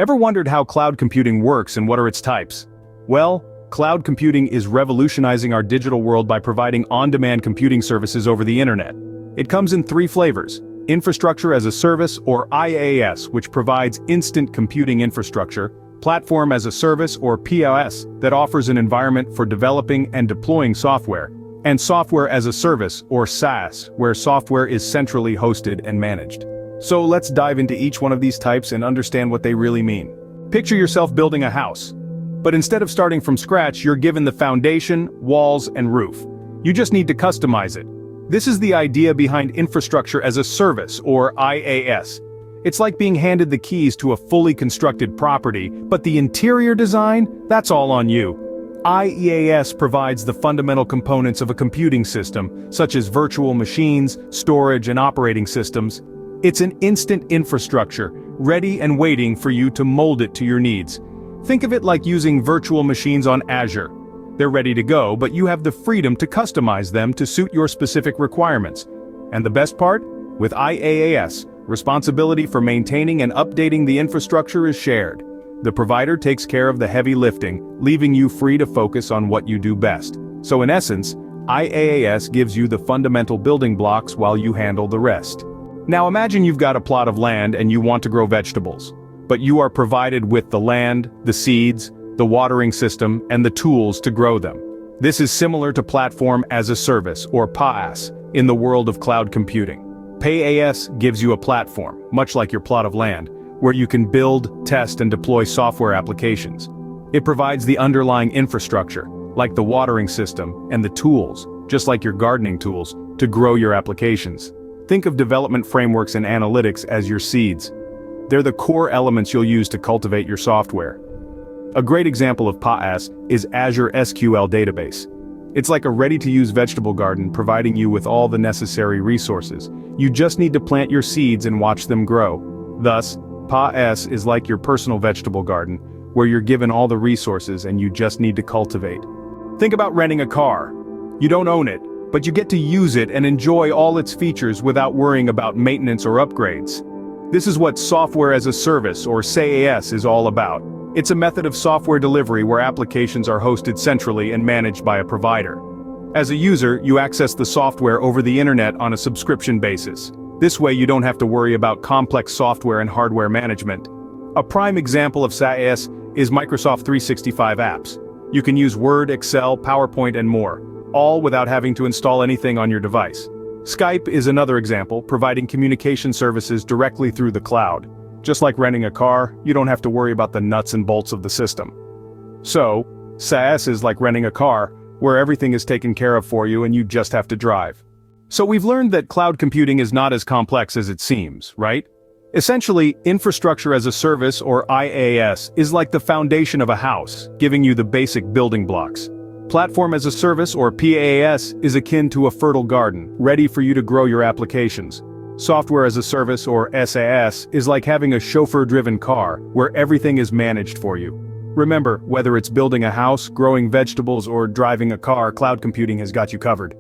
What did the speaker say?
Ever wondered how cloud computing works and what are its types? Well, cloud computing is revolutionizing our digital world by providing on-demand computing services over the internet. It comes in three flavors: infrastructure as a service, or IaaS, which provides instant computing infrastructure; platform as a service, or PaaS, that offers an environment for developing and deploying software; and software as a service, or SaaS, where software is centrally hosted and managed. So let's dive into each one of these types and understand what they really mean. Picture yourself building a house. But instead of starting from scratch, you're given the foundation, walls, and roof. You just need to customize it. This is the idea behind infrastructure as a service, or IaaS. It's like being handed the keys to a fully constructed property, but the interior design, that's all on you. IaaS provides the fundamental components of a computing system, such as virtual machines, storage, and operating systems. It's an instant infrastructure, ready and waiting for you to mold it to your needs. Think of it like using virtual machines on Azure. They're ready to go, but you have the freedom to customize them to suit your specific requirements. And the best part? With IaaS, responsibility for maintaining and updating the infrastructure is shared. The provider takes care of the heavy lifting, leaving you free to focus on what you do best. So in essence, IaaS gives you the fundamental building blocks while you handle the rest. Now imagine you've got a plot of land and you want to grow vegetables. But you are provided with the land, the seeds, the watering system, and the tools to grow them. This is similar to platform as a service, or PaaS, in the world of cloud computing. PaaS gives you a platform, much like your plot of land, where you can build, test, and deploy software applications. It provides the underlying infrastructure, like the watering system, and the tools, just like your gardening tools, to grow your applications. Think of development frameworks and analytics as your seeds. They're the core elements you'll use to cultivate your software. A great example of PaaS is Azure SQL Database. It's like a ready-to-use vegetable garden, providing you with all the necessary resources. You just need to plant your seeds and watch them grow. Thus, PaaS is like your personal vegetable garden, where you're given all the resources and you just need to cultivate. Think about renting a car. You don't own it, but you get to use it and enjoy all its features without worrying about maintenance or upgrades. This is what software as a service, or SaaS, is all about. It's a method of software delivery where applications are hosted centrally and managed by a provider. As a user, you access the software over the internet on a subscription basis. This way you don't have to worry about complex software and hardware management. A prime example of SaaS is Microsoft 365 apps. You can use Word, Excel, PowerPoint, and more, all without having to install anything on your device. Skype is another example, providing communication services directly through the cloud. Just like renting a car, you don't have to worry about the nuts and bolts of the system. So, SaaS is like renting a car, where everything is taken care of for you and you just have to drive. So we've learned that cloud computing is not as complex as it seems, right? Essentially, infrastructure as a service, or IaaS, is like the foundation of a house, giving you the basic building blocks. Platform as a service, or PaaS, is akin to a fertile garden, ready for you to grow your applications. Software as a service, or SaaS, is like having a chauffeur-driven car, where everything is managed for you. Remember, whether it's building a house, growing vegetables, or driving a car, cloud computing has got you covered.